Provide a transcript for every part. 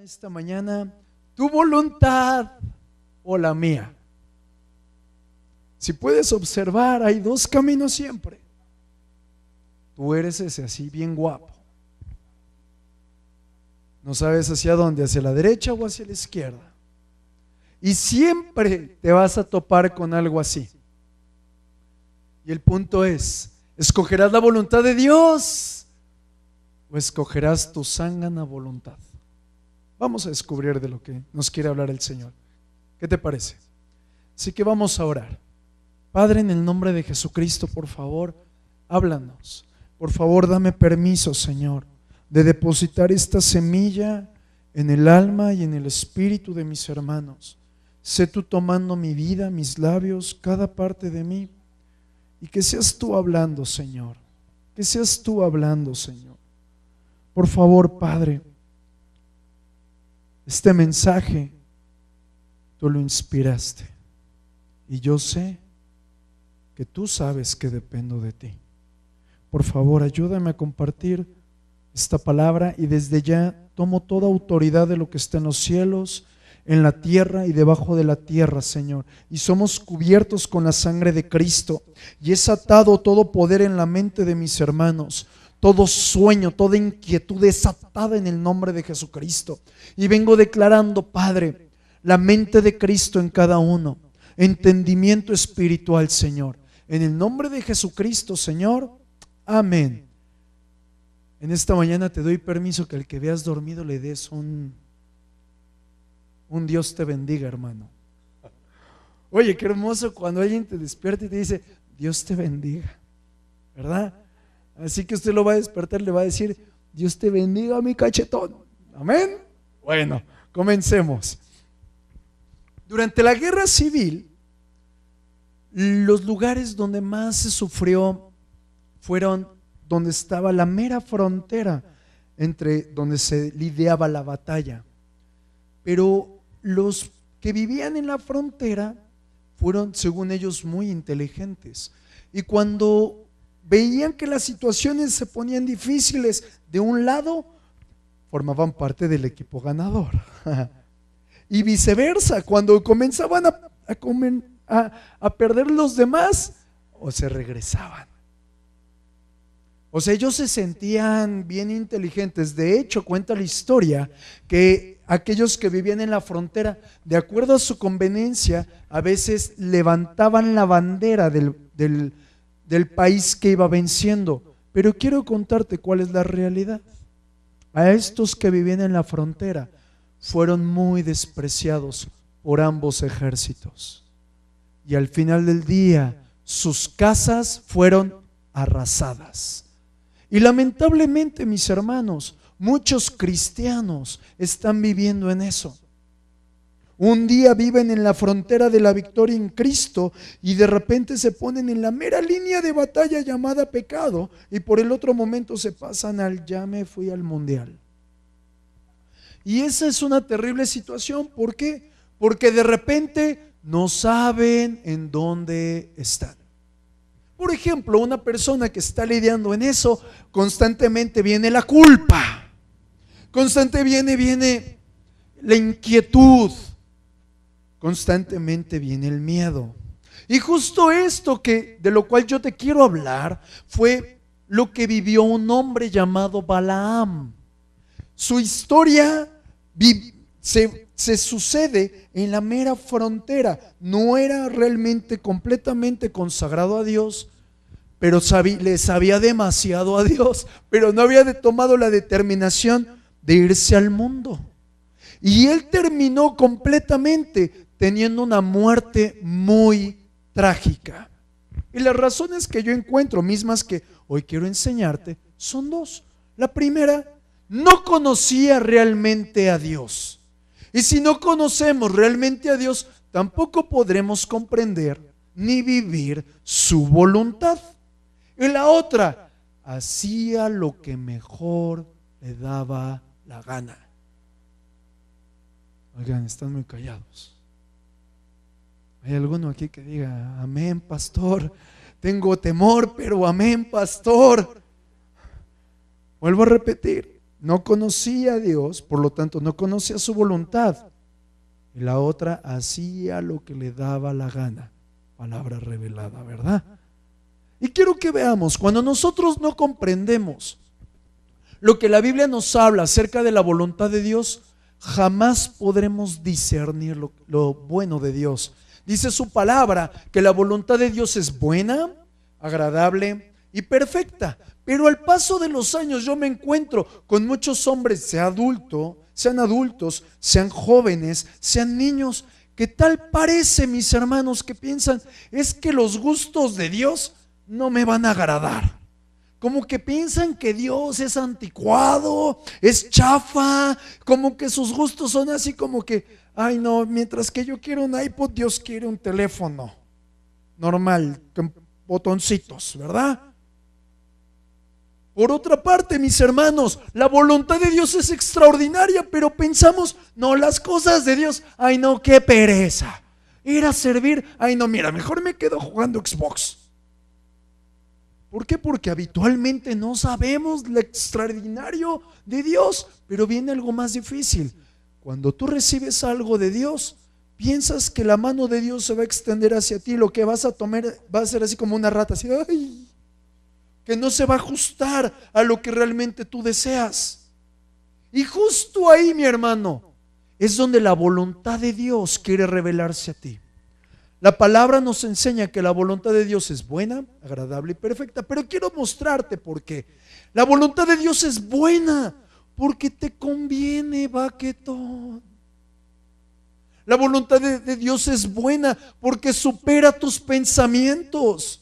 esta mañana, tu voluntad o la mía. Si puedes observar, hay dos caminos siempre. Tú eres ese así bien guapo. No sabes hacia dónde, hacia la derecha o hacia la izquierda. Y siempre te vas a topar con algo así. Y el punto es, ¿escogerás la voluntad de Dios o escogerás tu zángana voluntad? Vamos a descubrir de lo que nos quiere hablar el Señor. ¿Qué te parece? Así que vamos a orar. Padre, en el nombre de Jesucristo, por favor, háblanos. Por favor, dame permiso, Señor, de depositar esta semilla en el alma y en el espíritu de mis hermanos. Sé tú tomando mi vida, mis labios, cada parte de mí, y que seas tú hablando, Señor. Que seas tú hablando, Señor. Por favor, Padre, este mensaje tú lo inspiraste, y yo sé que tú sabes que dependo de ti. Por favor, ayúdame a compartir esta palabra, y desde ya tomo toda autoridad de lo que está en los cielos, en la tierra y debajo de la tierra, Señor, y somos cubiertos con la sangre de Cristo, y es atado todo poder en la mente de mis hermanos. Todo sueño, toda inquietud es atada en el nombre de Jesucristo. Y vengo declarando, Padre, la mente de Cristo en cada uno, entendimiento espiritual, Señor. En el nombre de Jesucristo, Señor, amén. En esta mañana te doy permiso que al que veas dormido le des un Dios te bendiga, hermano. Oye, qué hermoso cuando alguien te despierta y te dice Dios te bendiga, ¿verdad? Así que usted lo va a despertar, le va a decir Dios te bendiga, mi cachetón. Amén. Bueno, comencemos. Durante la guerra civil, los lugares donde más se sufrió fueron donde estaba la mera frontera entre donde se lidiaba la batalla. Pero los que vivían en la frontera fueron, según ellos, muy inteligentes. Y cuando veían que las situaciones se ponían difíciles de un lado, formaban parte del equipo ganador. Y viceversa, cuando comenzaban a perder los demás, o se regresaban. O sea, ellos se sentían bien inteligentes. De hecho, cuenta la historia que aquellos que vivían en la frontera, de acuerdo a su conveniencia, a veces levantaban la bandera del país que iba venciendo. Pero quiero contarte cuál es la realidad. A estos que vivían en la frontera fueron muy despreciados por ambos ejércitos. Y al final del día, sus casas fueron arrasadas. Y lamentablemente, mis hermanos, muchos cristianos están viviendo en eso. Un día viven en la frontera de la victoria en Cristo y de repente se ponen en la mera línea de batalla llamada pecado, y por el otro momento se pasan al ya me fui al mundial. Y esa es una terrible situación. ¿Por qué? Porque de repente no saben en dónde están. Por ejemplo, una persona que está lidiando en eso, constantemente viene la culpa, constantemente viene la inquietud, constantemente viene el miedo. Y justo esto de lo cual yo te quiero hablar fue lo que vivió un hombre llamado Balaam. Su historia se sucede en la mera frontera. No era realmente completamente consagrado a Dios, pero le sabía demasiado a Dios, pero no había tomado la determinación de irse al mundo. Y él terminó completamente teniendo una muerte muy trágica. Y las razones que yo encuentro, mismas que hoy quiero enseñarte, son dos. La primera, no conocía realmente a Dios. Y si no conocemos realmente a Dios, tampoco podremos comprender ni vivir su voluntad. Y la otra, hacía lo que mejor le daba la gana. Oigan, están muy callados. ¿Hay alguno aquí que diga amén, pastor? Tengo temor, pero amén, pastor. Vuelvo a repetir, no conocía a Dios, por lo tanto no conocía su voluntad. Y la otra hacía lo que le daba la gana. Palabra revelada, ¿verdad? Y quiero que veamos, cuando nosotros no comprendemos lo que la Biblia nos habla acerca de la voluntad de Dios, jamás podremos discernir lo bueno de Dios. Dice su palabra que la voluntad de Dios es buena, agradable y perfecta. Pero al paso de los años yo me encuentro con muchos hombres, sean adultos, sean jóvenes, sean niños, que tal parece, mis hermanos, que piensan, es que los gustos de Dios no me van a agradar. Como que piensan que Dios es anticuado, es chafa, como que sus gustos son así como que, ay no, mientras que yo quiero un iPod, Dios quiere un teléfono normal, con botoncitos, ¿verdad? Por otra parte, mis hermanos, la voluntad de Dios es extraordinaria, pero pensamos, no, las cosas de Dios, ay no, qué pereza. Ir a servir, ay no, mira, mejor me quedo jugando Xbox. ¿Por qué? Porque habitualmente no sabemos lo extraordinario de Dios, pero viene algo más difícil. Cuando tú recibes algo de Dios, piensas que la mano de Dios se va a extender hacia ti, lo que vas a tomar va a ser así como una rata, así, ay, que no se va a ajustar a lo que realmente tú deseas. Y justo ahí, mi hermano, es donde la voluntad de Dios quiere revelarse a ti. La palabra nos enseña que la voluntad de Dios es buena, agradable y perfecta, pero quiero mostrarte por qué. La voluntad de Dios es buena porque te conviene, baquetón. La voluntad de Dios es buena porque supera tus pensamientos.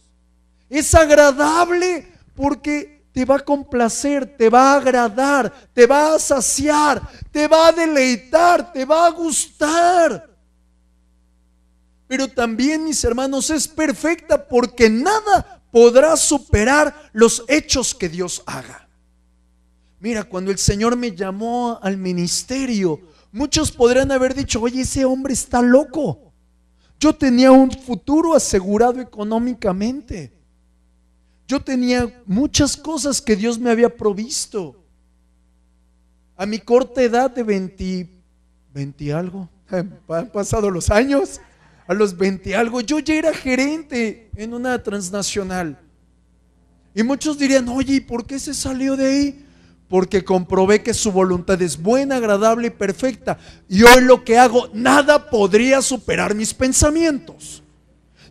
Es agradable porque te va a complacer, te va a agradar, te va a saciar, te va a deleitar, te va a gustar. Pero también, mis hermanos, es perfecta porque nada podrá superar los hechos que Dios haga. Mira, cuando el Señor me llamó al ministerio, muchos podrían haber dicho, oye, ese hombre está loco. Yo tenía un futuro asegurado económicamente. Yo tenía muchas cosas que Dios me había provisto. A mi corta edad de 20 algo, han pasado los años. A los 20 algo, yo ya era gerente en una transnacional. Y muchos dirían, oye, ¿y por qué se salió de ahí? Porque comprobé que su voluntad es buena, agradable y perfecta. Y hoy lo que hago, nada podría superar mis pensamientos.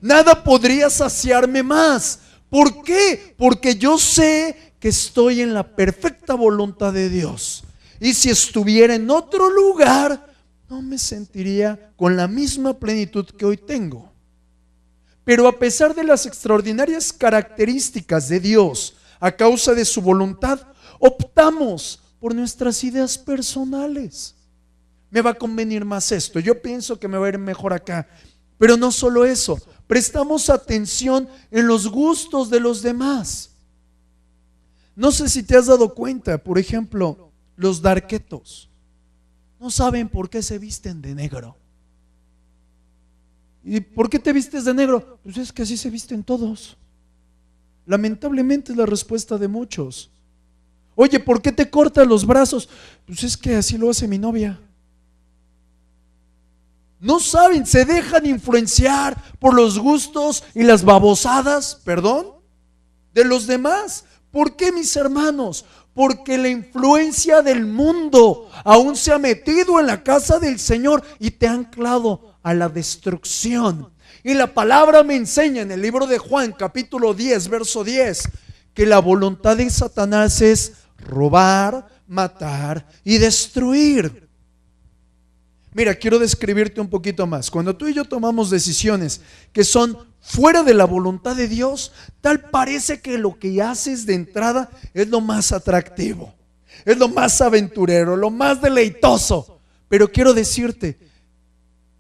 Nada podría saciarme más. ¿Por qué? Porque yo sé que estoy en la perfecta voluntad de Dios. Y si estuviera en otro lugar, no me sentiría con la misma plenitud que hoy tengo. Pero a pesar de las extraordinarias características de Dios, a causa de su voluntad, optamos por nuestras ideas personales. Me va a convenir más esto, yo pienso que me va a ir mejor acá. Pero no solo eso, prestamos atención en los gustos de los demás. No sé si te has dado cuenta, por ejemplo, los darquetos no saben por qué se visten de negro. ¿Y por qué te vistes de negro? Pues es que así se visten todos. Lamentablemente es la respuesta de muchos. Oye, ¿por qué te cortas los brazos? Pues es que así lo hace mi novia. No saben, se dejan influenciar por los gustos y las babosadas, de los demás. ¿Por qué, mis hermanos? Porque la influencia del mundo aún se ha metido en la casa del Señor y te ha anclado a la destrucción. Y la palabra me enseña en el libro de Juan, capítulo 10, verso 10, que la voluntad de Satanás es robar, matar y destruir. Mira, quiero describirte un poquito más. Cuando tú y yo tomamos decisiones que son fuera de la voluntad de Dios, tal parece que lo que haces de entrada es lo más atractivo, es lo más aventurero, lo más deleitoso. Pero quiero decirte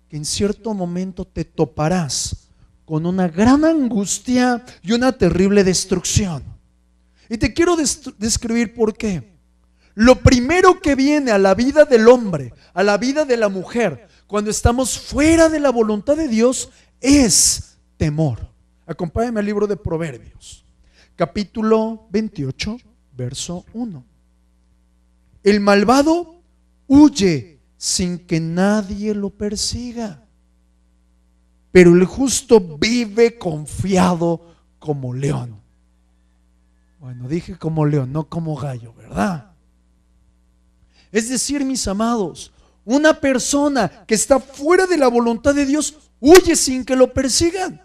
que en cierto momento te toparás con una gran angustia y una terrible destrucción. Y te quiero describir por qué. Lo primero que viene a la vida del hombre, a la vida de la mujer, cuando estamos fuera de la voluntad de Dios, es temor. Acompáñame al libro de Proverbios, capítulo 28, verso 1. El malvado huye sin que nadie lo persiga, pero el justo vive confiado como león. Bueno, dije como león, no como gallo, ¿verdad? Es decir, mis amados, una persona que está fuera de la voluntad de Dios huye sin que lo persigan.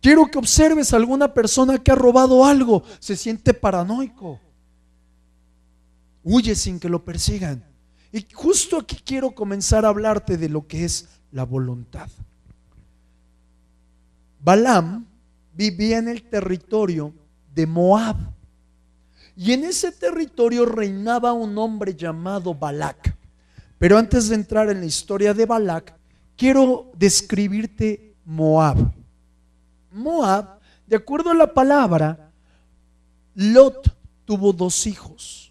Quiero que observes a alguna persona que ha robado algo, se siente paranoico, huye sin que lo persigan. Y justo aquí quiero comenzar a hablarte de lo que es la voluntad. Balaam vivía en el territorio de Moab, y en ese territorio reinaba un hombre llamado Balac. Pero antes de entrar en la historia de Balac, quiero describirte Moab. Moab, de acuerdo a la palabra, Lot tuvo dos hijos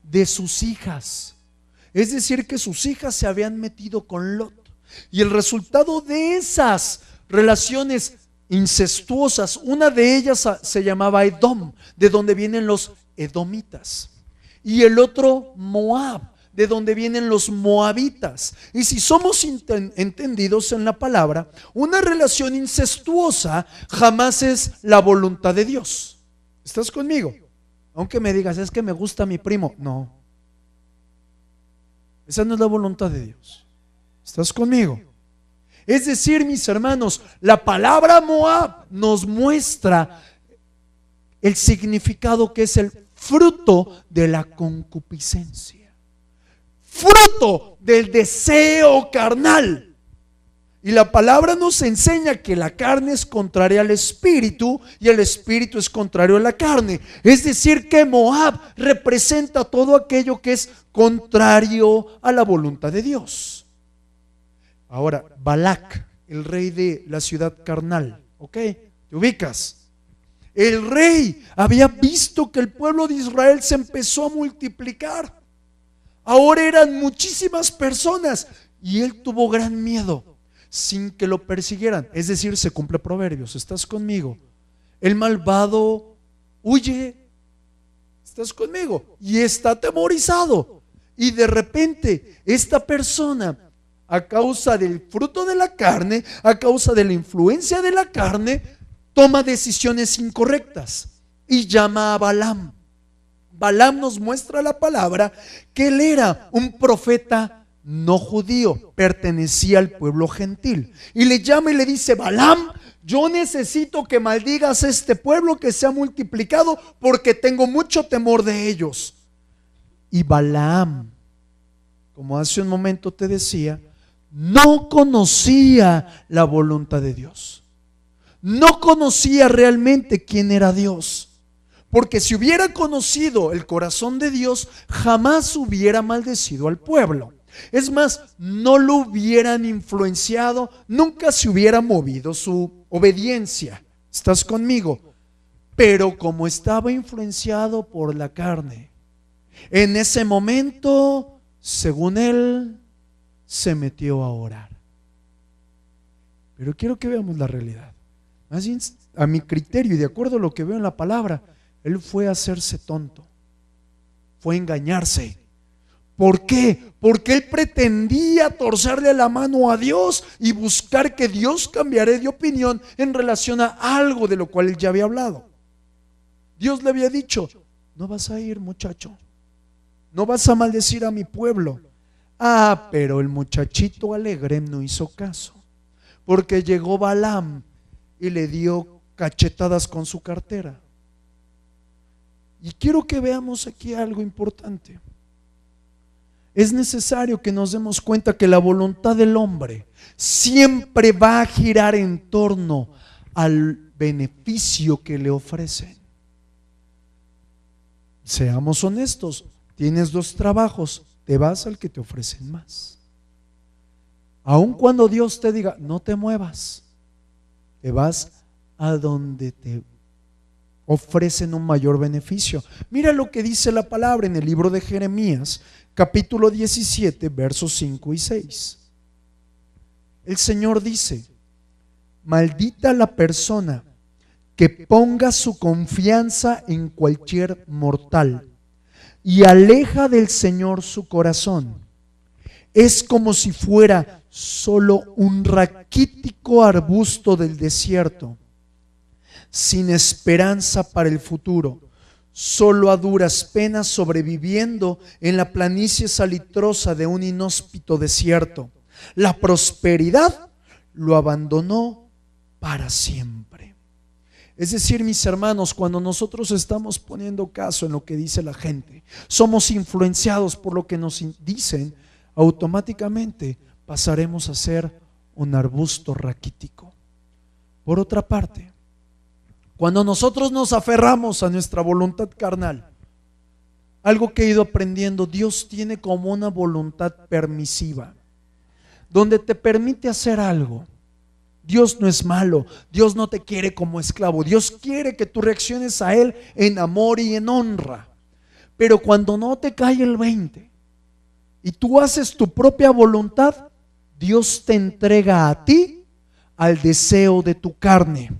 de sus hijas. Es decir, que sus hijas se habían metido con Lot. Y el resultado de esas relaciones incestuosas, una de ellas se llamaba Edom, de donde vienen los edomitas, y el otro Moab, de donde vienen los moabitas. Y si somos entendidos en la palabra, una relación incestuosa jamás es la voluntad de Dios. ¿Estás conmigo? Aunque me digas, es que me gusta mi primo. No, esa no es la voluntad de Dios. ¿Estás conmigo? Es decir, mis hermanos, la palabra Moab nos muestra el significado que es el fruto de la concupiscencia, fruto del deseo carnal. Y la palabra nos enseña que la carne es contraria al espíritu y el espíritu es contrario a la carne. Es decir, que Moab representa todo aquello que es contrario a la voluntad de Dios. Ahora, Balac, el rey de la ciudad carnal, ¿ok? ¿Te ubicas? El rey había visto que el pueblo de Israel se empezó a multiplicar. Ahora eran muchísimas personas y él tuvo gran miedo sin que lo persiguieran. Es decir, se cumple Proverbios. ¿Estás conmigo? El malvado huye. ¿Estás conmigo? Y está atemorizado. Y de repente esta persona, a causa del fruto de la carne, a causa de la influencia de la carne, toma decisiones incorrectas y llama a Balaam. Balaam nos muestra la palabra que él era un profeta no judío, pertenecía al pueblo gentil, y le llama y le dice: Balaam, yo necesito que maldigas a este pueblo que se ha multiplicado porque tengo mucho temor de ellos. Y Balaam, como hace un momento te decía, no conocía la voluntad de Dios, no conocía realmente quién era Dios, porque si hubiera conocido el corazón de Dios, jamás hubiera maldecido al pueblo. Es más, no lo hubieran influenciado, nunca se hubiera movido su obediencia. ¿Estás conmigo? Pero como estaba influenciado por la carne, en ese momento, según él, se metió a orar. Pero quiero que veamos la realidad. Más bien, a mi criterio y de acuerdo a lo que veo en la palabra, él fue a hacerse tonto, fue a engañarse. ¿Por qué? Porque él pretendía torcerle la mano a Dios y buscar que Dios cambiara de opinión en relación a algo de lo cual él ya había hablado. Dios le había dicho: no vas a ir, muchacho, no vas a maldecir a mi pueblo. Ah, pero el muchachito alegre no hizo caso, porque llegó Balaam y le dio cachetadas con su cartera. Y quiero que veamos aquí algo importante. Es necesario que nos demos cuenta que la voluntad del hombre siempre va a girar en torno al beneficio que le ofrecen. Seamos honestos, tienes dos trabajos, te vas al que te ofrecen más. Aun cuando Dios te diga: no te muevas, te vas a donde te ofrecen un mayor beneficio. Mira lo que dice la palabra en el libro de Jeremías, capítulo 17, versos 5 y 6. El Señor dice: maldita la persona que ponga su confianza en cualquier mortal y aleja del Señor su corazón. Es como si fuera solo un raquítico arbusto del desierto, sin esperanza para el futuro, solo a duras penas sobreviviendo en la planicie salitrosa de un inhóspito desierto. La prosperidad lo abandonó para siempre. Es decir, mis hermanos, cuando nosotros estamos poniendo caso en lo que dice la gente, somos influenciados por lo que nos dicen, automáticamente pasaremos a ser un arbusto raquítico. Por otra parte, cuando nosotros nos aferramos a nuestra voluntad carnal, algo que he ido aprendiendo, Dios tiene como una voluntad permisiva, donde te permite hacer algo. Dios no es malo, Dios no te quiere como esclavo, Dios quiere que tú reacciones a Él en amor y en honra. Pero cuando no te cae el 20 y tú haces tu propia voluntad, Dios te entrega a ti al deseo de tu carne.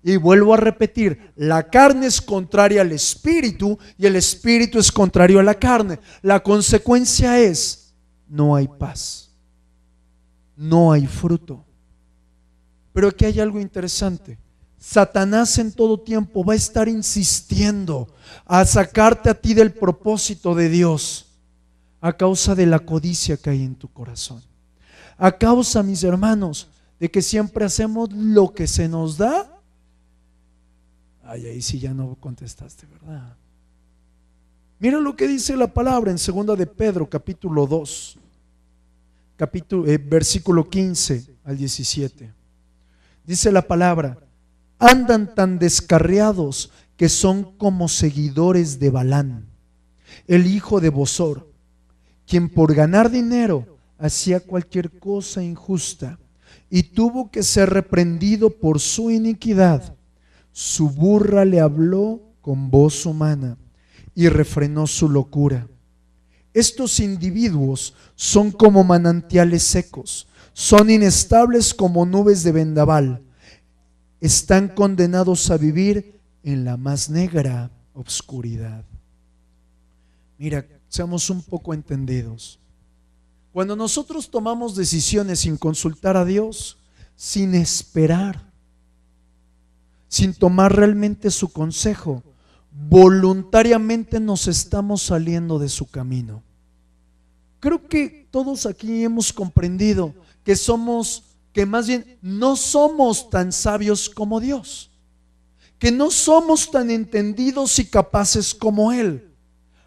Y vuelvo a repetir, la carne es contraria al espíritu y el espíritu es contrario a la carne. La consecuencia es, no hay paz, no hay fruto. Pero aquí hay algo interesante. Satanás en todo tiempo va a estar insistiendo a sacarte a ti del propósito de Dios a causa de la codicia que hay en tu corazón. A causa, mis hermanos, de que siempre hacemos lo que se nos da. Ay, ahí sí ya no contestaste, ¿verdad? Mira lo que dice la palabra en 2 de Pedro, capítulo 2, versículo 15 al 17. Dice la palabra: andan tan descarriados que son como seguidores de Balán, el hijo de Bosor, quien por ganar dinero hacía cualquier cosa injusta y tuvo que ser reprendido por su iniquidad. Su burra le habló con voz humana y refrenó su locura. Estos individuos son como manantiales secos, son inestables como nubes de vendaval, están condenados a vivir en la más negra obscuridad. Mira, seamos un poco entendidos. Cuando nosotros tomamos decisiones sin consultar a Dios, sin esperar, sin tomar realmente su consejo, voluntariamente nos estamos saliendo de su camino. Creo que todos aquí hemos comprendido que más bien no somos tan sabios como Dios, que no somos tan entendidos y capaces como Él.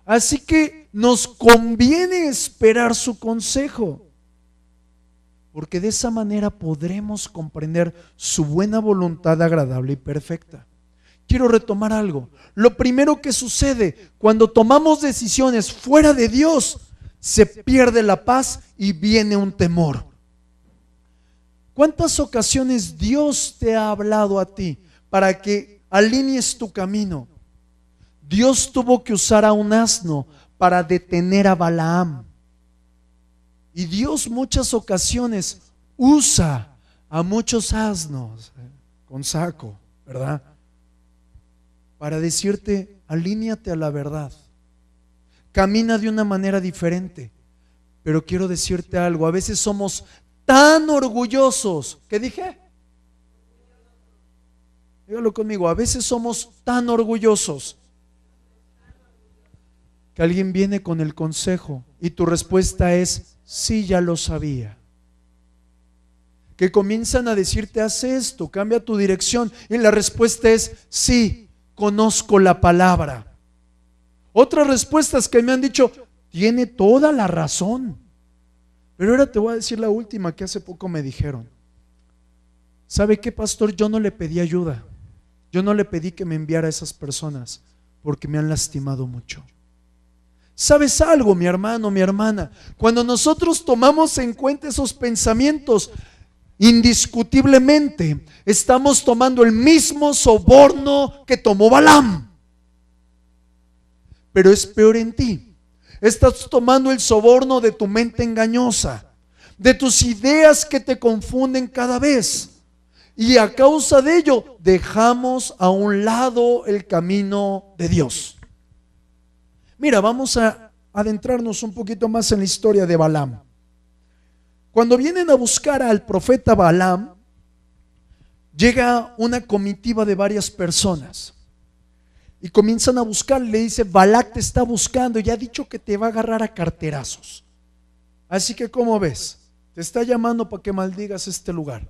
Así que nos conviene esperar su consejo, porque de esa manera podremos comprender su buena voluntad agradable y perfecta. Quiero retomar algo. Lo primero que sucede cuando tomamos decisiones fuera de Dios, se pierde la paz y viene un temor. ¿Cuántas ocasiones Dios te ha hablado a ti para que alinees tu camino? Dios tuvo que usar a un asno para detener a Balaam. Y Dios muchas ocasiones usa a muchos asnos con saco, ¿verdad? Para decirte, alíñate a la verdad. Camina de una manera diferente. Pero quiero decirte algo, a veces somos tan orgullosos. ¿Qué dije? Dígalo conmigo, a veces somos tan orgullosos que alguien viene con el consejo y tu respuesta es, sí, ya lo sabía. Que comienzan a decirte, haz esto, cambia tu dirección, y la respuesta es, sí, conozco la palabra. Otras respuestas que me han dicho, tiene toda la razón. Pero ahora te voy a decir la última que hace poco me dijeron. ¿Sabe qué, pastor? Yo no le pedí ayuda. Yo no le pedí que me enviara a esas personas porque me han lastimado mucho. ¿Sabes algo, mi hermano, mi hermana? Cuando nosotros tomamos en cuenta esos pensamientos, indiscutiblemente estamos tomando el mismo soborno que tomó Balaam. Pero es peor en ti. Estás tomando el soborno de tu mente engañosa, de tus ideas que te confunden cada vez. Y a causa de ello dejamos a un lado el camino de Dios. Mira, vamos a adentrarnos un poquito más en la historia de Balaam. Cuando vienen a buscar al profeta Balaam, llega una comitiva de varias personas y comienzan a buscar. Le dice: Balac te está buscando y ha dicho que te va a agarrar a carterazos. Así que, ¿cómo ves? Te está llamando para que maldigas este lugar.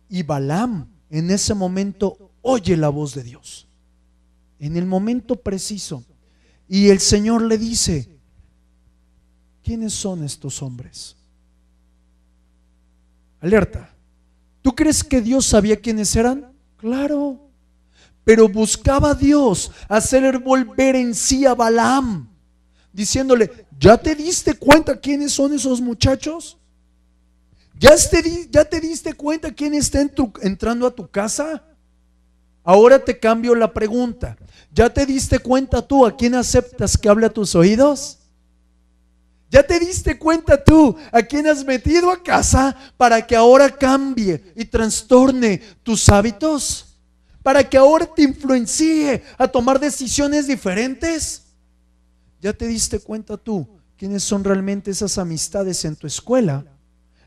Y Balaam en ese momento oye la voz de Dios, en el momento preciso, y el Señor le dice: ¿quiénes son estos hombres? Alerta. ¿Tú crees que Dios sabía quiénes eran? Claro, pero buscaba a Dios hacer volver en sí a Balaam, diciéndole: ¿ya te diste cuenta quiénes son esos muchachos? ¿Ya te diste cuenta quién está entrando a tu casa? Ahora te cambio la pregunta. ¿Ya te diste cuenta tú a quién aceptas que hable a tus oídos? ¿Ya te diste cuenta tú a quién has metido a casa para que ahora cambie y trastorne tus hábitos? ¿Para que ahora te influencie a tomar decisiones diferentes? ¿Ya te diste cuenta tú quiénes son realmente esas amistades en tu escuela,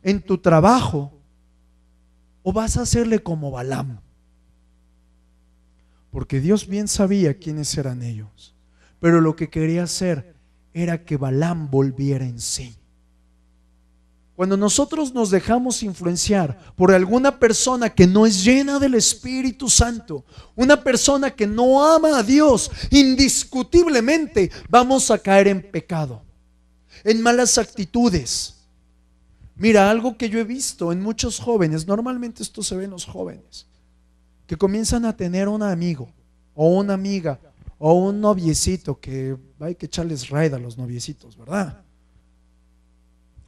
en tu trabajo? ¿O vas a hacerle como Balaam? Porque Dios bien sabía quiénes eran ellos, pero lo que quería hacer era que Balaam volviera en sí. Cuando nosotros nos dejamos influenciar por alguna persona que no es llena del Espíritu Santo, una persona que no ama a Dios, indiscutiblemente vamos a caer en pecado, en malas actitudes. Mira, algo que yo he visto en muchos jóvenes, normalmente esto se ve en los jóvenes, que comienzan a tener un amigo o una amiga o un noviecito, que hay que echarles raid a los noviecitos, ¿verdad?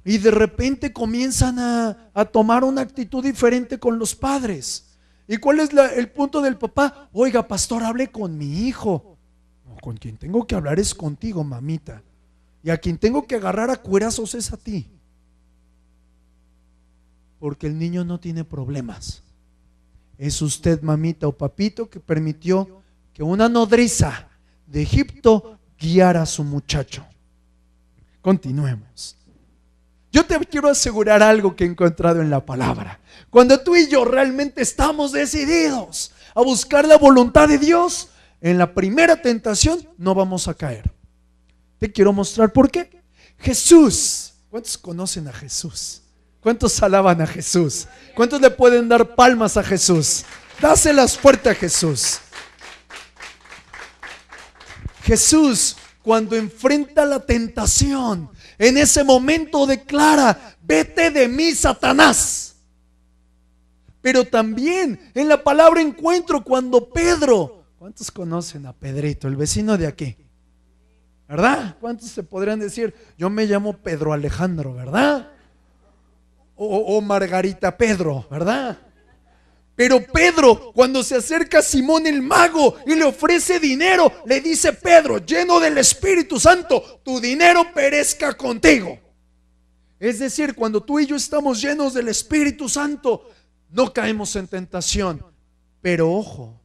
Y de repente comienzan a tomar una actitud diferente con los padres. ¿Y cuál es el punto del papá? Oiga, pastor, hable con mi hijo. No, con quien tengo que hablar es contigo, mamita. Y a quien tengo que agarrar a cuerazos es a ti. Porque el niño no tiene problemas. Es usted, mamita o papito, que permitió que una nodriza de Egipto guiara a su muchacho. Continuemos. Yo te quiero asegurar algo que he encontrado en la palabra. Cuando tú y yo realmente estamos decididos a buscar la voluntad de Dios, en la primera tentación no vamos a caer. Te quiero mostrar por qué. Jesús. ¿Cuántos conocen a Jesús? ¿Cuántos alaban a Jesús? ¿Cuántos le pueden dar palmas a Jesús? Dáselas fuerte a Jesús. Jesús, cuando enfrenta la tentación, en ese momento declara: vete de mí, Satanás. Pero también en la palabra encuentro cuando Pedro, ¿cuántos conocen a Pedrito, el vecino de aquí? ¿Verdad? ¿Cuántos se podrían decir: yo me llamo Pedro Alejandro, ¿verdad? O Margarita Pedro, ¿verdad? Pero Pedro, cuando se acerca a Simón el mago y le ofrece dinero, le dice: Pedro, lleno del Espíritu Santo, tu dinero perezca contigo. Es decir, cuando tú y yo estamos llenos del Espíritu Santo, no caemos en tentación. Pero ojo,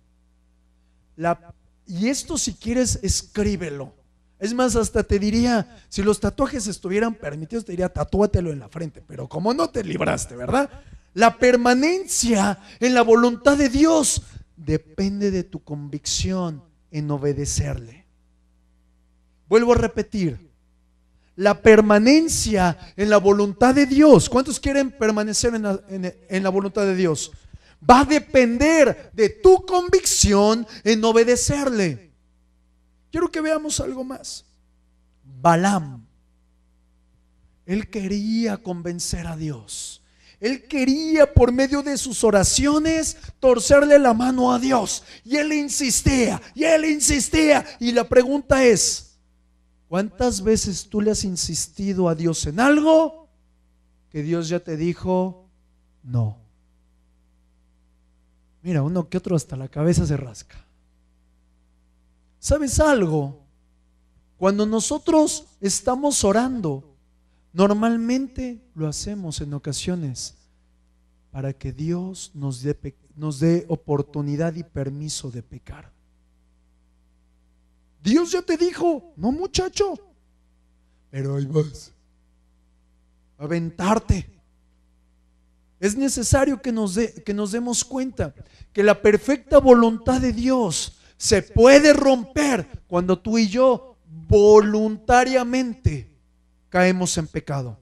y esto, si quieres, escríbelo. Es más, hasta te diría, si los tatuajes estuvieran permitidos, te diría: tatúatelo en la frente. Pero como no te libraste, ¿verdad? La permanencia en la voluntad de Dios depende de tu convicción en obedecerle. Vuelvo a repetir, la permanencia en la voluntad de Dios. ¿Cuántos quieren permanecer en la voluntad de Dios? Va a depender de tu convicción en obedecerle. Quiero que veamos algo más. Balaam, él quería convencer a Dios. Él quería, por medio de sus oraciones, torcerle la mano a Dios. Y él insistía, y él insistía. Y la pregunta es: ¿cuántas veces tú le has insistido a Dios en algo que Dios ya te dijo no? Mira, uno que otro hasta la cabeza se rasca. ¿Sabes algo? Cuando nosotros estamos orando, normalmente lo hacemos en ocasiones para que Dios nos dé oportunidad y permiso de pecar. Dios ya te dijo, no muchacho, pero ahí vas a aventarte. Es necesario que nos demos cuenta que la perfecta voluntad de Dios se puede romper cuando tú y yo voluntariamente caemos en pecado.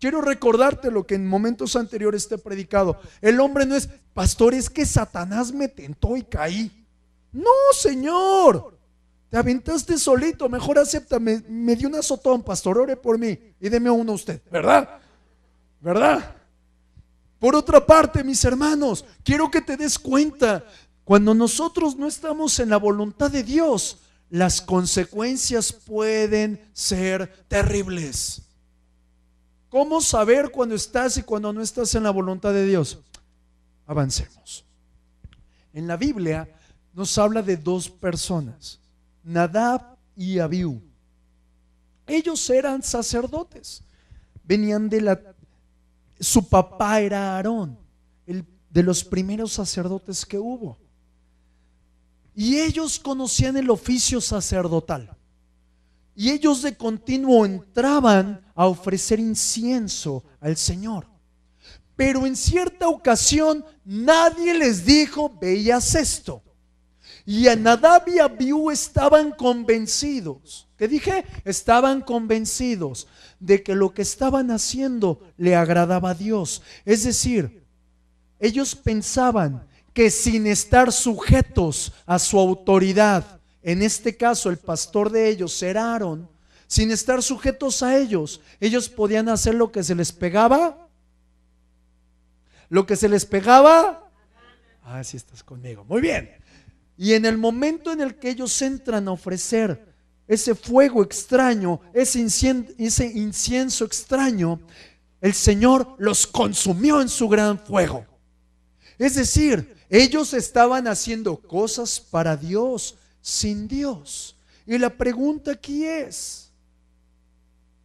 Quiero recordarte lo que en momentos anteriores te he predicado. El hombre no es, pastor, es que Satanás me tentó y caí. No, Señor, te aventaste solito. Mejor acéptame, me dio un azotón, pastor, ore por mí y deme uno a usted, ¿verdad? ¿Verdad? Por otra parte, mis hermanos, quiero que te des cuenta, cuando nosotros no estamos en la voluntad de Dios, las consecuencias pueden ser terribles. ¿Cómo saber cuando estás y cuando no estás en la voluntad de Dios? Avancemos. En la Biblia nos habla de dos personas, Nadab y Abiú. Ellos eran sacerdotes, venían su papá era Aarón, de los primeros sacerdotes que hubo. Y ellos conocían el oficio sacerdotal. Y ellos de continuo entraban a ofrecer incienso al Señor. Pero en cierta ocasión nadie les dijo, veías esto. Y a Nadab y Abiú estaban convencidos. ¿Qué dije? Estaban convencidos de que lo que estaban haciendo le agradaba a Dios. Es decir, ellos pensaban que sin estar sujetos a su autoridad, en este caso el pastor de ellos era Aarón, sin estar sujetos a ellos podían hacer lo que se les pegaba. Lo que se les pegaba. Ah, sí estás conmigo, muy bien. Y en el momento en el que ellos entran a ofrecer ese fuego extraño, ese incienso extraño, el Señor los consumió en su gran fuego. Es decir, ellos estaban haciendo cosas para Dios sin Dios. Y la pregunta aquí es,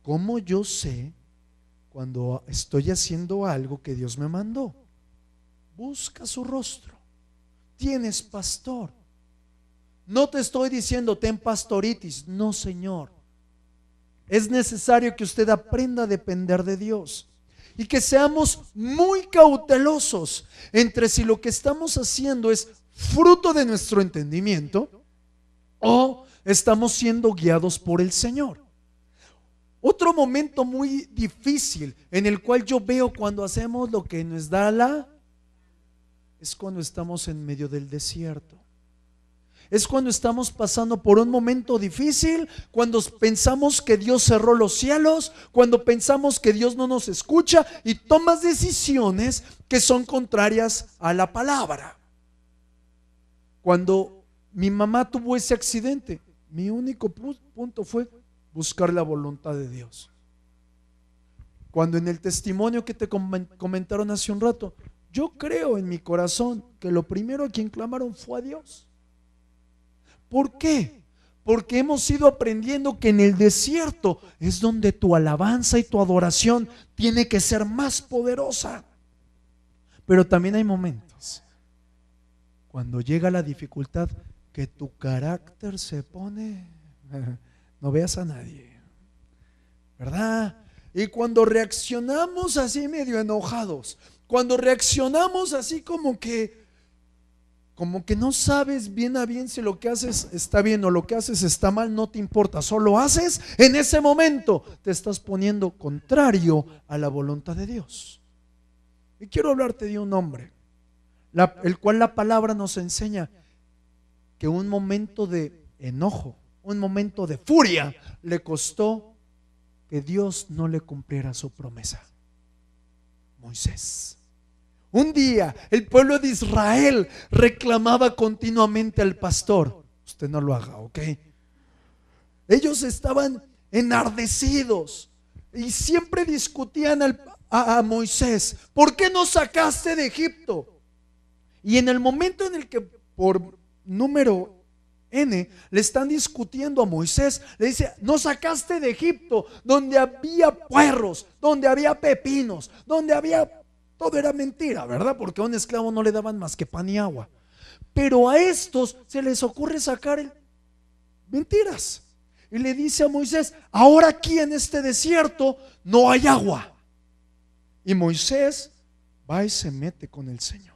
¿cómo yo sé cuando estoy haciendo algo que Dios me mandó? Busca su rostro. Tienes pastor. No te estoy diciendo ten pastoritis, no, Señor. Es necesario que usted aprenda a depender de Dios y que seamos muy cautelosos entre si lo que estamos haciendo es fruto de nuestro entendimiento o estamos siendo guiados por el Señor. Otro momento muy difícil en el cual yo veo cuando hacemos lo que nos da es cuando estamos en medio del desierto. Es cuando estamos pasando por un momento difícil, cuando pensamos que Dios cerró los cielos, cuando pensamos que Dios no nos escucha y tomas decisiones que son contrarias a la palabra. Cuando mi mamá tuvo ese accidente, mi único punto fue buscar la voluntad de Dios. Cuando en el testimonio que te comentaron hace un rato, yo creo en mi corazón que lo primero a quien clamaron fue a Dios. ¿Por qué? Porque hemos ido aprendiendo que en el desierto es donde tu alabanza y tu adoración tiene que ser más poderosa. Pero también hay momentos cuando llega la dificultad que tu carácter se pone, no veas a nadie, ¿verdad? Y cuando reaccionamos así medio enojados, cuando reaccionamos así como que no sabes bien a bien si lo que haces está bien o lo que haces está mal, no te importa, solo haces, en ese momento te estás poniendo contrario a la voluntad de Dios. Y quiero hablarte de un hombre, el cual la palabra nos enseña que un momento de enojo, un momento de furia, le costó que Dios no le cumpliera su promesa. Moisés. Un día el pueblo de Israel reclamaba continuamente al pastor. Usted no lo haga, ¿ok? Ellos estaban enardecidos y siempre discutían a Moisés: ¿por qué nos sacaste de Egipto? Y en el momento en el que por número N le están discutiendo a Moisés, le dice: nos sacaste de Egipto, donde había puerros, donde había pepinos, donde había todo era mentira, ¿verdad? Porque a un esclavo no le daban más que pan y agua. Pero a estos se les ocurre sacar mentiras. Y le dice a Moisés: ahora aquí en este desierto no hay agua. Y Moisés va y se mete con el Señor.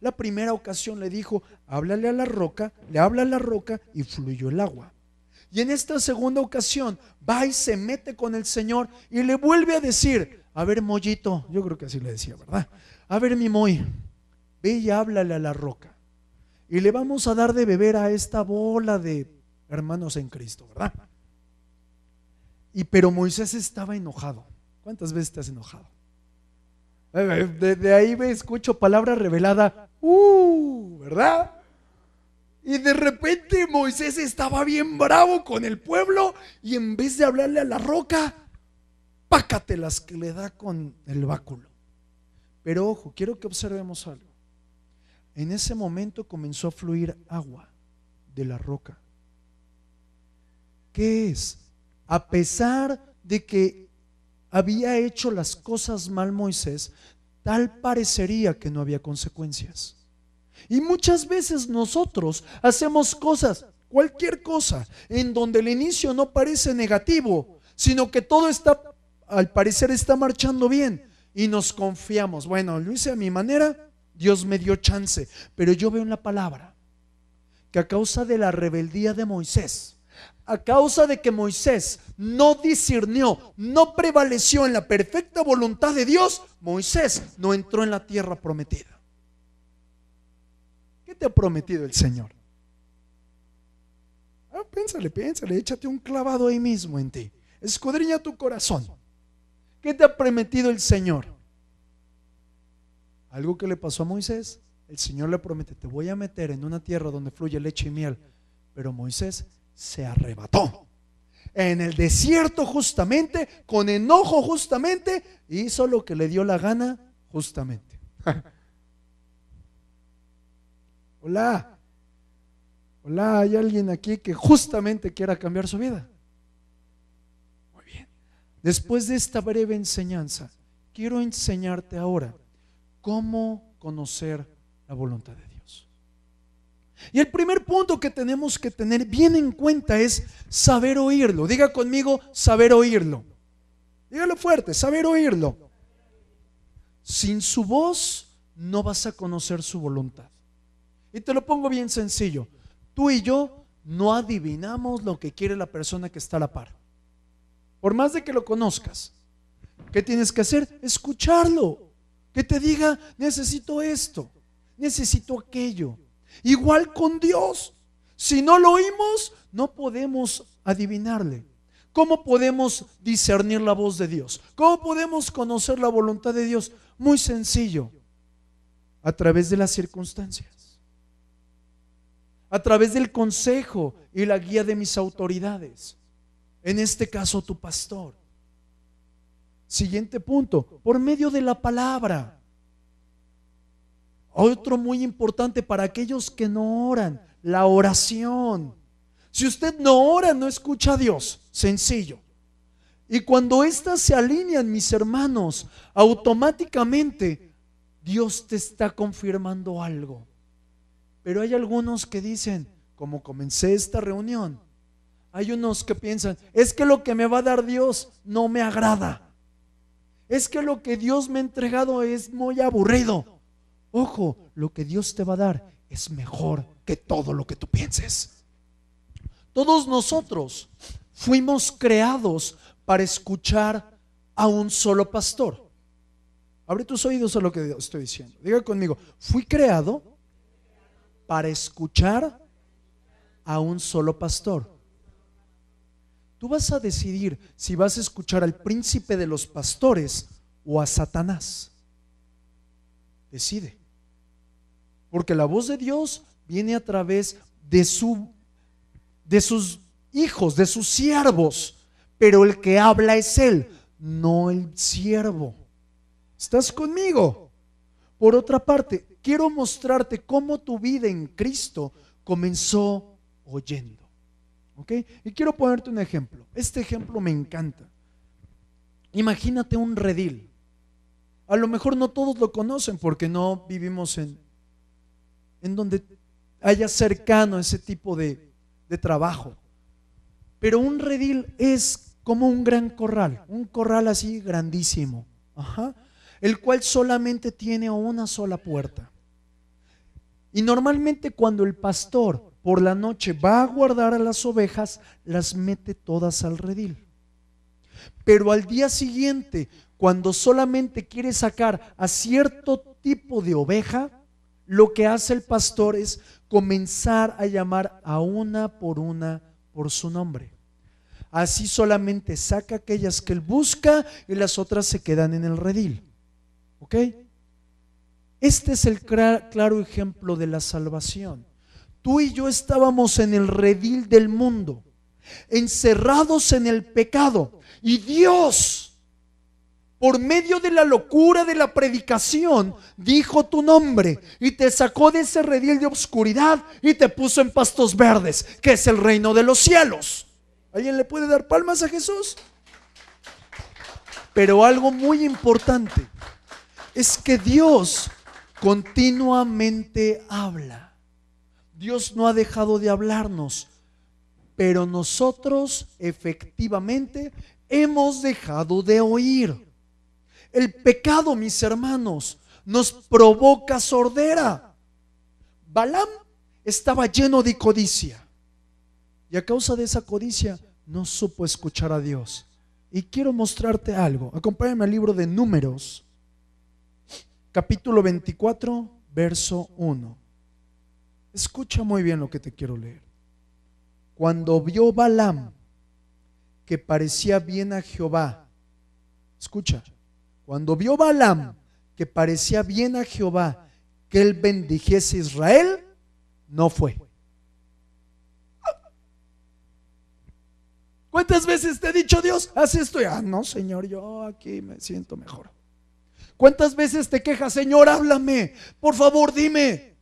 La primera ocasión le dijo: háblale a la roca, le habla a la roca y fluyó el agua. Y en esta segunda ocasión va y se mete con el Señor y le vuelve a decir: a ver, Mollito, yo creo que así le decía, ¿verdad? A ver, mi Moy, ve y háblale a la roca y le vamos a dar de beber a esta bola de hermanos en Cristo, ¿verdad? Pero Moisés estaba enojado. ¿Cuántas veces te has enojado? De ahí me escucho palabra revelada, ¿verdad? Y de repente Moisés estaba bien bravo con el pueblo y en vez de hablarle a la roca, pácatelas que le da con el báculo. Pero ojo, quiero que observemos algo. En ese momento comenzó a fluir agua de la roca. ¿Qué es? A pesar de que había hecho las cosas mal Moisés, tal parecería que no había consecuencias. Y muchas veces nosotros hacemos cosas, cualquier cosa, en donde el inicio no parece negativo, sino que todo está, al parecer está marchando bien, y nos confiamos. Bueno, lo hice a mi manera, Dios me dio chance. Pero yo veo en la palabra que a causa de la rebeldía de Moisés, a causa de que Moisés no discernió, no prevaleció en la perfecta voluntad de Dios, Moisés no entró en la tierra prometida. ¿Qué te ha prometido el Señor? Piénsale, échate un clavado ahí mismo en ti. Escudriña tu corazón. ¿Qué te ha prometido el Señor? Algo que le pasó a Moisés. El Señor le promete: te voy a meter en una tierra donde fluye leche y miel. Pero Moisés se arrebató en el desierto justamente, con enojo justamente, hizo lo que le dio la gana justamente. Hola, ¿hay alguien aquí que justamente quiera cambiar su vida? Muy bien. Después de esta breve enseñanza, quiero enseñarte ahora cómo conocer la voluntad de Dios. Y el primer punto que tenemos que tener bien en cuenta es saber oírlo. Diga conmigo: saber oírlo. Dígalo fuerte: saber oírlo. Sin su voz no vas a conocer su voluntad. Y te lo pongo bien sencillo: tú y yo no adivinamos lo que quiere la persona que está a la par. Por más de que lo conozcas, ¿qué tienes que hacer? Escucharlo. Que te diga: necesito esto, necesito aquello. Igual con Dios. Si no lo oímos, no podemos adivinarle. ¿Cómo podemos discernir la voz de Dios? ¿Cómo podemos conocer la voluntad de Dios? Muy sencillo: a través de las circunstancias, a través del consejo y la guía de mis autoridades, en este caso tu pastor. Siguiente punto: por medio de la palabra. Otro muy importante para aquellos que no oran: la oración. Si usted no ora, no escucha a Dios. Sencillo. Y cuando éstas se alinean, mis hermanos, automáticamente Dios te está confirmando algo. Pero hay algunos que dicen, como comencé esta reunión, hay unos que piensan: es que lo que me va a dar Dios no me agrada. Es que lo que Dios me ha entregado es muy aburrido. Ojo, lo que Dios te va a dar es mejor que todo lo que tú pienses. Todos nosotros fuimos creados para escuchar a un solo pastor. Abre tus oídos a lo que estoy diciendo. Diga conmigo: fui creado para escuchar a un solo pastor. Tú vas a decidir si vas a escuchar al príncipe de los pastores o a Satanás. Decide. Porque la voz de Dios viene a través de sus hijos, de sus siervos. Pero el que habla es Él, no el siervo. ¿Estás conmigo? Por otra parte, quiero mostrarte cómo tu vida en Cristo comenzó oyendo. ¿Ok? Y quiero ponerte un ejemplo. Este ejemplo me encanta. Imagínate un redil. A lo mejor no todos lo conocen porque no vivimos en donde haya cercano ese tipo de trabajo. Pero un redil es como un gran corral, un corral así grandísimo, el cual solamente tiene una sola puerta. Y normalmente cuando el pastor por la noche va a guardar a las ovejas, las mete todas al redil. Pero al día siguiente, cuando solamente quiere sacar a cierto tipo de oveja, lo que hace el pastor es comenzar a llamar a una por su nombre. Así solamente saca aquellas que él busca y las otras se quedan en el redil. ¿Ok? Este es el claro ejemplo de la salvación. Tú y yo estábamos en el redil del mundo, encerrados en el pecado, y Dios, por medio de la locura de la predicación, dijo tu nombre y te sacó de ese redil de oscuridad y te puso en pastos verdes, que es el reino de los cielos. ¿Alguien le puede dar palmas a Jesús? Pero algo muy importante es que Dios continuamente habla. Dios no ha dejado de hablarnos, pero nosotros efectivamente hemos dejado de oír. El pecado, mis hermanos, nos provoca sordera. Balaam estaba lleno de codicia y a causa de esa codicia no supo escuchar a Dios. Y quiero mostrarte algo. Acompáñame al libro de Números, capítulo 24, verso 1. Escucha muy bien lo que te quiero leer. Cuando vio Balaam que parecía bien a Jehová, escucha, cuando vio Balaam que parecía bien a Jehová que él bendijese a Israel, no fue. ¿Cuántas veces te ha dicho Dios, haz esto? No, Señor, yo aquí me siento mejor. ¿Cuántas veces te quejas, Señor, háblame, por favor, dime?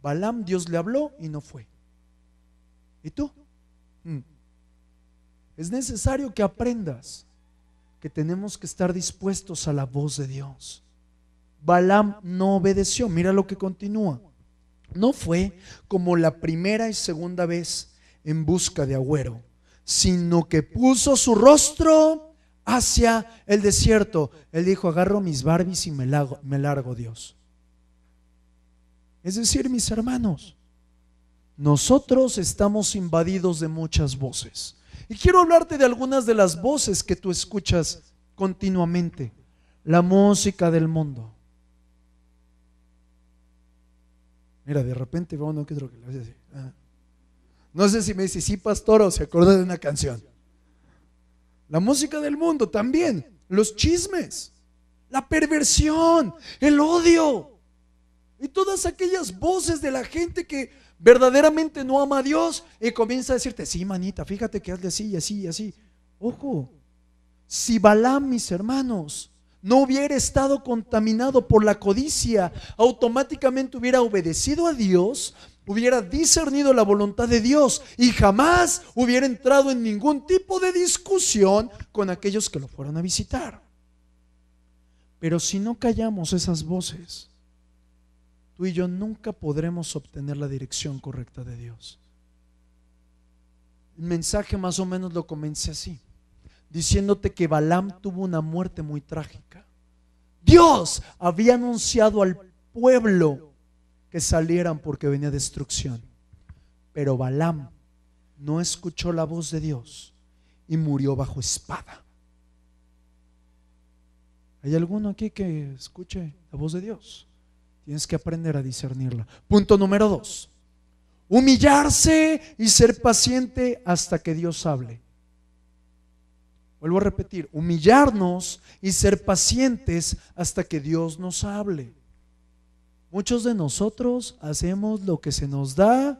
Balaam, Dios le habló y no fue. ¿Y tú? Es necesario que aprendas que tenemos que estar dispuestos a la voz de Dios. Balaam no obedeció. Mira lo que continúa. No fue como la primera y segunda vez en busca de agüero, sino que puso su rostro hacia el desierto. Él dijo, agarro mis Barbies y me largo, Dios. Es decir, mis hermanos, nosotros estamos invadidos de muchas voces. Y quiero hablarte de algunas de las voces que tú escuchas continuamente. La música del mundo. Mira, de repente veo uno que otro que le hace así. No sé si me dice sí, pastor, o se acuerda de una canción. La música del mundo también. Los chismes, la perversión, el odio y todas aquellas voces de la gente que verdaderamente no ama a Dios y comienza a decirte, sí, manita, fíjate que hazle así y así y así. Ojo, si Balaam, mis hermanos, no hubiera estado contaminado por la codicia, automáticamente hubiera obedecido a Dios, hubiera discernido la voluntad de Dios y jamás hubiera entrado en ningún tipo de discusión con aquellos que lo fueron a visitar. Pero si no callamos esas voces, tú y yo nunca podremos obtener la dirección correcta de Dios. El mensaje más o menos lo comencé así, diciéndote que Balaam tuvo una muerte muy trágica. Dios había anunciado al pueblo que salieran porque venía destrucción, pero Balaam no escuchó la voz de Dios y murió bajo espada. ¿Hay alguno aquí que escuche la voz de Dios? Tienes que aprender a discernirla. Punto número 2. Humillarse y ser paciente hasta que Dios hable. Vuelvo a repetir, humillarnos y ser pacientes hasta que Dios nos hable. Muchos de nosotros hacemos lo que se nos da.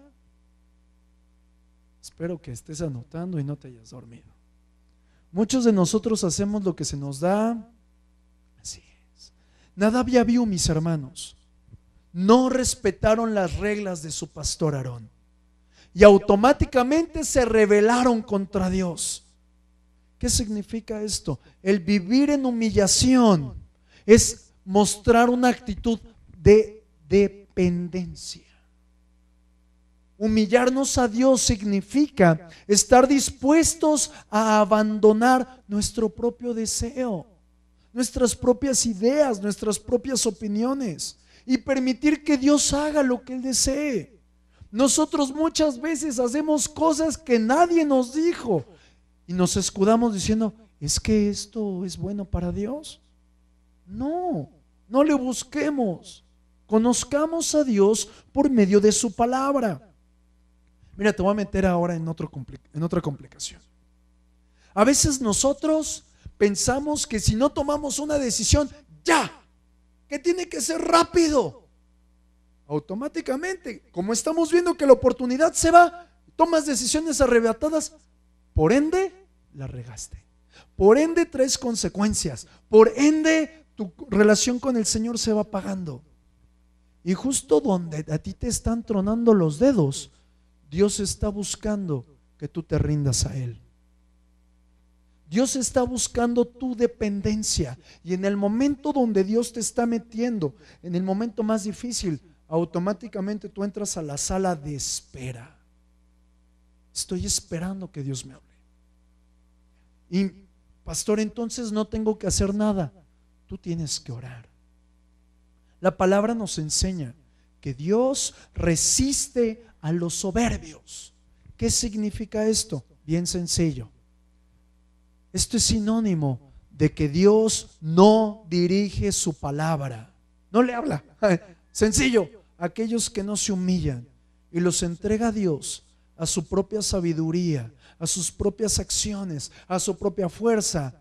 Espero que estés anotando y no te hayas dormido. Muchos de nosotros hacemos lo que se nos da. Así es. Nadab y Abiú, mis hermanos, no respetaron las reglas de su pastor Aarón y automáticamente se rebelaron contra Dios. ¿Qué significa esto? El vivir en humillación es mostrar una actitud de dependencia. Humillarnos a Dios significa estar dispuestos a abandonar nuestro propio deseo, nuestras propias ideas, nuestras propias opiniones y permitir que Dios haga lo que Él desee. Nosotros muchas veces hacemos cosas que nadie nos dijo y nos escudamos diciendo, ¿es que esto es bueno para Dios? No, no le busquemos. Conozcamos a Dios por medio de su palabra. Mira, te voy a meter ahora en otra complicación. A veces nosotros pensamos que si no tomamos una decisión, ya, que tiene que ser rápido. Automáticamente, como estamos viendo que la oportunidad se va, tomas decisiones arrebatadas, por ende, la regaste. Por ende, traes consecuencias. Por ende, tu relación con el Señor se va apagando. Y justo donde a ti te están tronando los dedos, Dios está buscando que tú te rindas a Él. Dios está buscando tu dependencia. Y en el momento donde Dios te está metiendo, en el momento más difícil, automáticamente tú entras a la sala de espera. Estoy esperando que Dios me hable. Y pastor, entonces no tengo que hacer nada. Tú tienes que orar. La palabra nos enseña que Dios resiste a los soberbios. ¿Qué significa esto? Bien sencillo. Esto es sinónimo de que Dios no dirige su palabra, no le habla. Sencillo, aquellos que no se humillan y los entrega a Dios, a su propia sabiduría, a sus propias acciones, a su propia fuerza,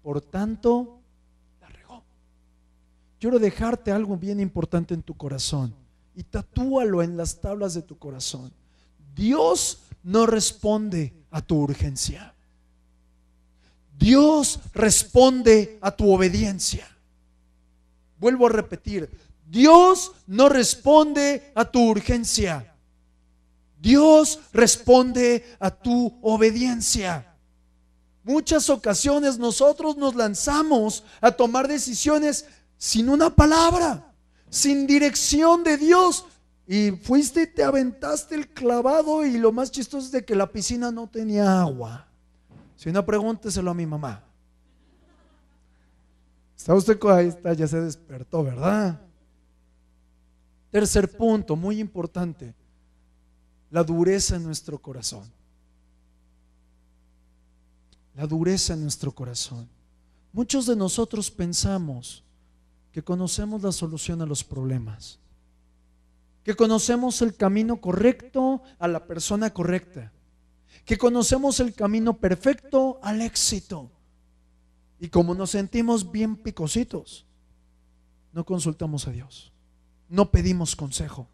por tanto, la regó. Quiero dejarte algo bien importante en tu corazón y tatúalo en las tablas de tu corazón. Dios no responde a tu urgencia. Dios responde a tu obediencia. Vuelvo a repetir, Dios no responde a tu urgencia. Dios responde a tu obediencia. Muchas ocasiones nosotros nos lanzamos a tomar decisiones sin una palabra, sin dirección de Dios, y fuiste y te aventaste el clavado, y lo más chistoso es de que la piscina no tenía agua. Si no, pregúnteselo a mi mamá. Está usted ahí, está, ya se despertó, ¿verdad? Tercer punto, muy importante, la dureza en nuestro corazón. La dureza en nuestro corazón. Muchos de nosotros pensamos que conocemos la solución a los problemas, que conocemos el camino correcto a la persona correcta, que conocemos el camino perfecto al éxito. Y como nos sentimos bien picositos, no consultamos a Dios, no pedimos consejo,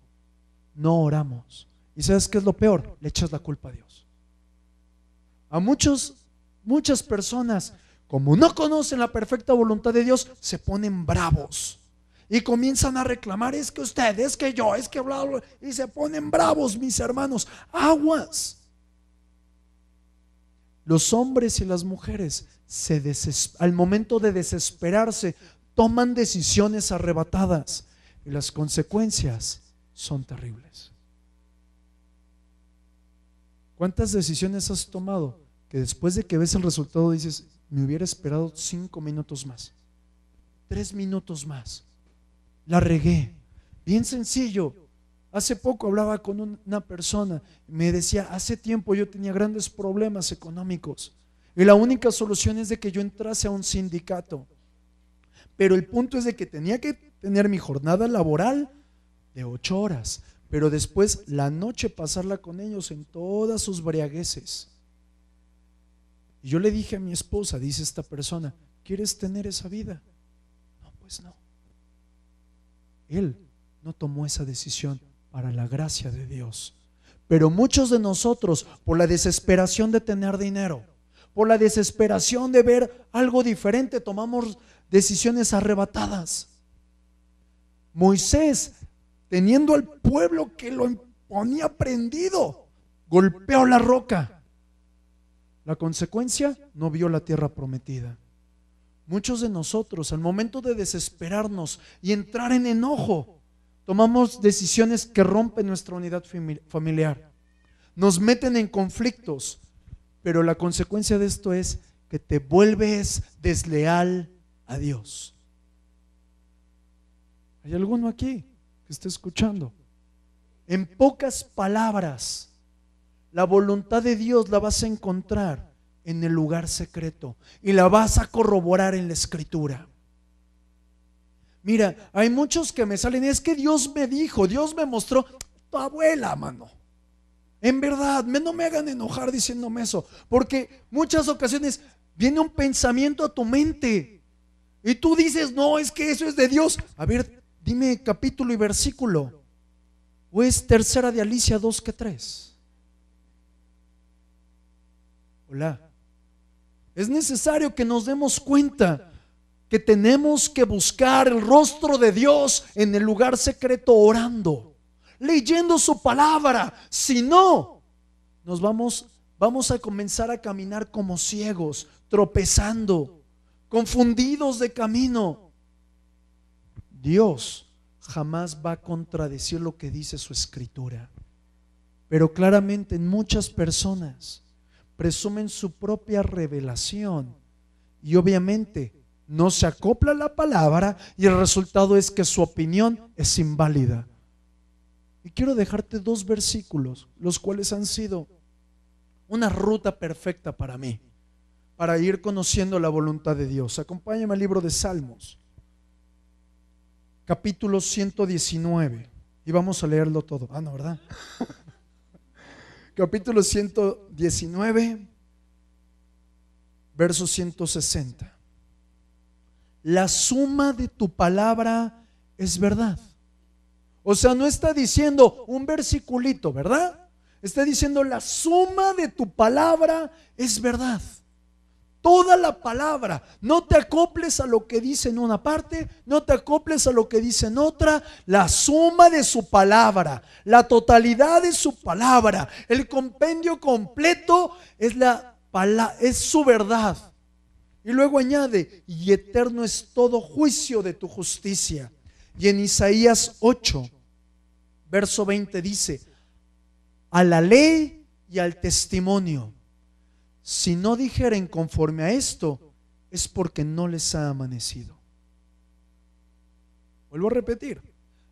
no oramos. ¿Y sabes qué es lo peor? Le echas la culpa a Dios. A muchas personas, como no conocen la perfecta voluntad de Dios, se ponen bravos y comienzan a reclamar, es que usted, es que yo, es que bla, bla, y se ponen bravos, mis hermanos. Aguas. Los hombres y las mujeres al momento de desesperarse toman decisiones arrebatadas y las consecuencias son terribles. ¿Cuántas decisiones has tomado que después de que ves el resultado dices, me hubiera esperado 5 minutos más, 3 minutos más, la regué? Bien sencillo. Hace poco hablaba con una persona y me decía, hace tiempo yo tenía grandes problemas económicos y la única solución es de que yo entrase a un sindicato, pero el punto es de que tenía que tener mi jornada laboral de 8 horas, pero después la noche pasarla con ellos en todas sus briagueces. Y yo le dije a mi esposa, dice esta persona, ¿quieres tener esa vida? No, pues no. Él no tomó esa decisión para la gracia de Dios. Pero muchos de nosotros, por la desesperación de tener dinero, por la desesperación de ver algo diferente, tomamos decisiones arrebatadas. Moisés, teniendo al pueblo que lo ponía prendido, golpeó la roca. La consecuencia, no vio la tierra prometida. muchos de nosotros al momento de desesperarnos y entrar en enojo, tomamos decisiones que rompen nuestra unidad familiar, nos meten en conflictos, pero la consecuencia de esto es que te vuelves desleal a Dios. ¿Hay alguno aquí que esté escuchando? En pocas palabras, la voluntad de Dios la vas a encontrar en el lugar secreto y la vas a corroborar en la Escritura. Mira, hay muchos que me salen, es que Dios me dijo, Dios me mostró. Tu abuela, mano. En verdad, no me hagan enojar diciéndome eso, porque muchas ocasiones viene un pensamiento a tu mente y tú dices, no, es que eso es de Dios. A ver, dime capítulo y versículo. ¿O es Tercera de Alicia 2:3? Hola. Es necesario que nos demos cuenta que tenemos que buscar el rostro de Dios en el lugar secreto, orando, leyendo su palabra. Si no, nos vamos a comenzar a caminar como ciegos, tropezando, confundidos de camino. Dios jamás va a contradecir lo que dice su Escritura, pero claramente en muchas personas presumen su propia revelación y obviamente no se acopla a la palabra y el resultado es que su opinión es inválida. Y quiero dejarte 2 versículos, los cuales han sido una ruta perfecta para mí, para ir conociendo la voluntad de Dios. Acompáñame al libro de Salmos, capítulo 119, y vamos a leerlo todo. No, ¿verdad? Capítulo 119, verso 160. La suma de tu palabra es verdad. O sea, no está diciendo un versiculito, ¿verdad? Está diciendo la suma de tu palabra es verdad. Toda la palabra. No te acoples a lo que dice en una parte, no te acoples a lo que dice en otra. La suma de su palabra, la totalidad de su palabra, el compendio completo es su verdad. Y luego añade, y eterno es todo juicio de tu justicia. Y en Isaías 8, verso 20 dice, a la ley y al testimonio, si no dijeren conforme a esto, es porque no les ha amanecido. Vuelvo a repetir,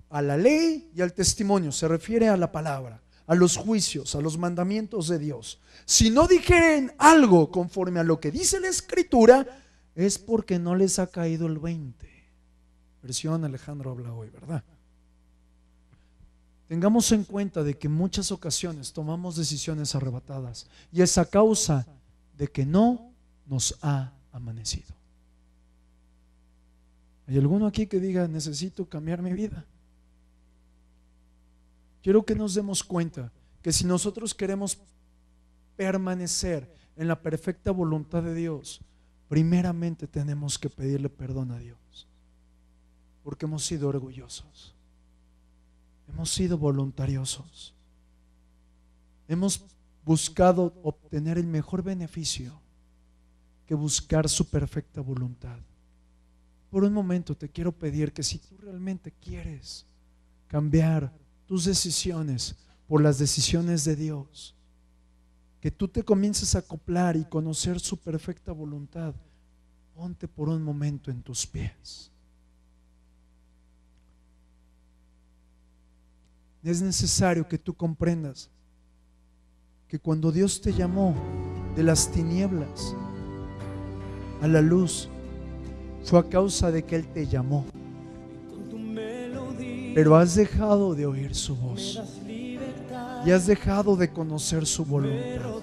a la ley y al testimonio, se refiere a la palabra, a los juicios, a los mandamientos de Dios. Si no dijeren algo conforme a lo que dice la Escritura, es porque no les ha caído el 20. Versión Alejandro habla hoy, ¿verdad? Tengamos en cuenta de que en muchas ocasiones tomamos decisiones arrebatadas y es a causa de que no nos ha amanecido. ¿Hay alguno aquí que diga, necesito cambiar mi vida? Quiero que nos demos cuenta que si nosotros queremos permanecer en la perfecta voluntad de Dios, primeramente tenemos que pedirle perdón a Dios, porque hemos sido orgullosos, hemos sido voluntariosos, hemos buscado obtener el mejor beneficio que buscar su perfecta voluntad. Por un momento te quiero pedir que si tú realmente quieres cambiar tus decisiones por las decisiones de Dios, que tú te comiences a acoplar y conocer su perfecta voluntad, ponte por un momento en tus pies. Es necesario que tú comprendas que cuando Dios te llamó de las tinieblas a la luz, fue a causa de que Él te llamó. Pero has dejado de oír su voz y has dejado de conocer su voluntad.